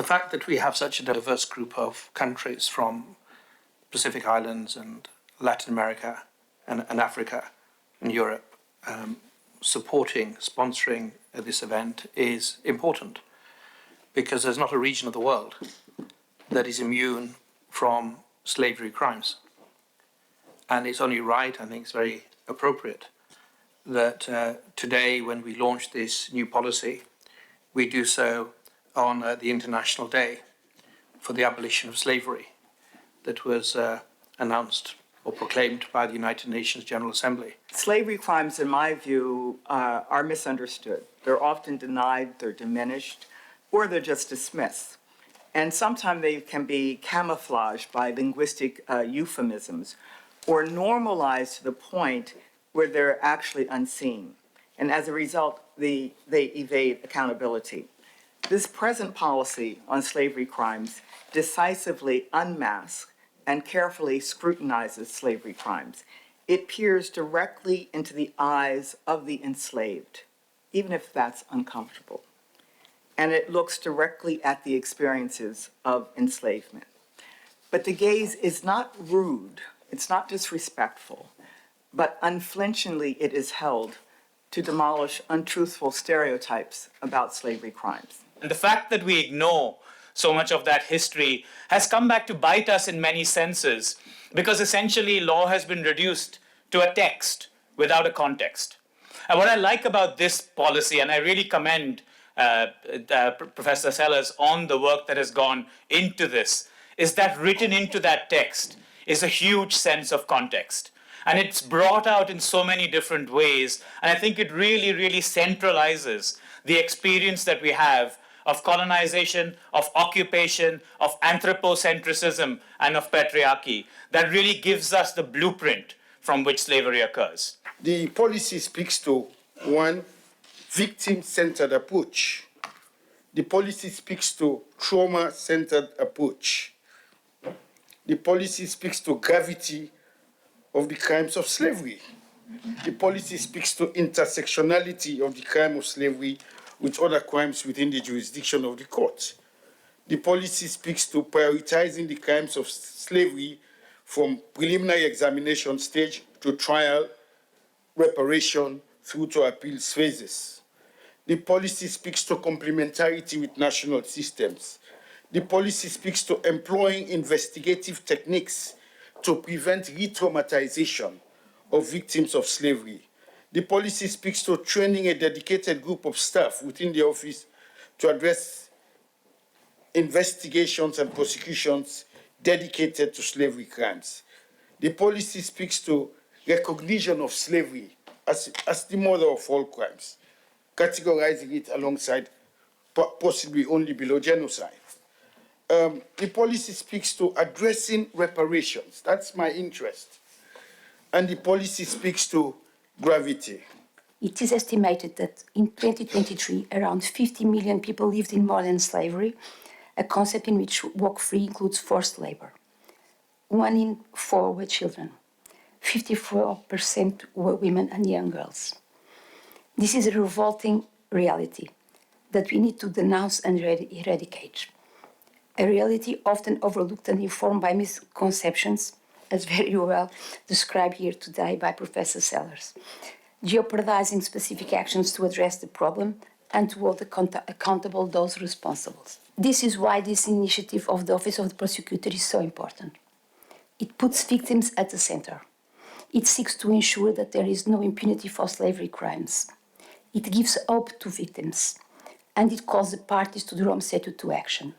The fact that we have such a diverse group of countries from Pacific Islands and Latin America and Africa and Europe sponsoring this event is important, because there's not a region of the world that is immune from slavery crimes. And it's only right, I think it's very appropriate, that today, when we launch this new policy, we do so on the International Day for the Abolition of Slavery that was announced or proclaimed by the United Nations General Assembly. Slavery crimes, in my view, are misunderstood. They're often denied, they're diminished, or they're just dismissed. And sometimes they can be camouflaged by linguistic euphemisms or normalized to the point where they're actually unseen. And as a result, they evade accountability. This present policy on slavery crimes decisively unmasks and carefully scrutinizes slavery crimes. It peers directly into the eyes of the enslaved, even if that's uncomfortable. And it looks directly at the experiences of enslavement. But the gaze is not rude, it's not disrespectful, but unflinchingly it is held to demolish untruthful stereotypes about slavery crimes. And the fact that we ignore so much of that history has come back to bite us in many senses, because essentially law has been reduced to a text without a context. And what I like about this policy, and I really commend Professor Sellers on the work that has gone into this, is that written into that text is a huge sense of context. And it's brought out in so many different ways. And I think it really, really centralizes the experience that we have of colonization, of occupation, of anthropocentrism, and of patriarchy, that really gives us the blueprint from which slavery occurs. The policy speaks to, one, victim-centered approach. The policy speaks to trauma-centered approach. The policy speaks to gravity of the crimes of slavery. The policy speaks to intersectionality of the crime of slavery with other crimes within the jurisdiction of the court. The policy speaks to prioritizing the crimes of slavery from preliminary examination stage to trial, reparation, through to appeals phases. The policy speaks to complementarity with national systems. The policy speaks to employing investigative techniques to prevent re-traumatization of victims of slavery. The policy speaks to training a dedicated group of staff within the office to address investigations and prosecutions dedicated to slavery crimes. The policy speaks to recognition of slavery as the mother of all crimes, categorizing it alongside possibly only below genocide. The policy speaks to addressing reparations. That's my interest. And the policy speaks to gravity. It is estimated that in 2023, around 50 million people lived in modern slavery, a concept in which work free includes forced labor. 1 in 4 were children. 54% were women and young girls. This is a revolting reality that we need to denounce and eradicate. A reality often overlooked and informed by misconceptions, as very well described here today by Professor Sellers, jeopardizing specific actions to address the problem and to hold accountable those responsible. This is why this initiative of the Office of the Prosecutor is so important. It puts victims at the center. It seeks to ensure that there is no impunity for slavery crimes. It gives hope to victims, and it calls the parties to the Rome Statute to action.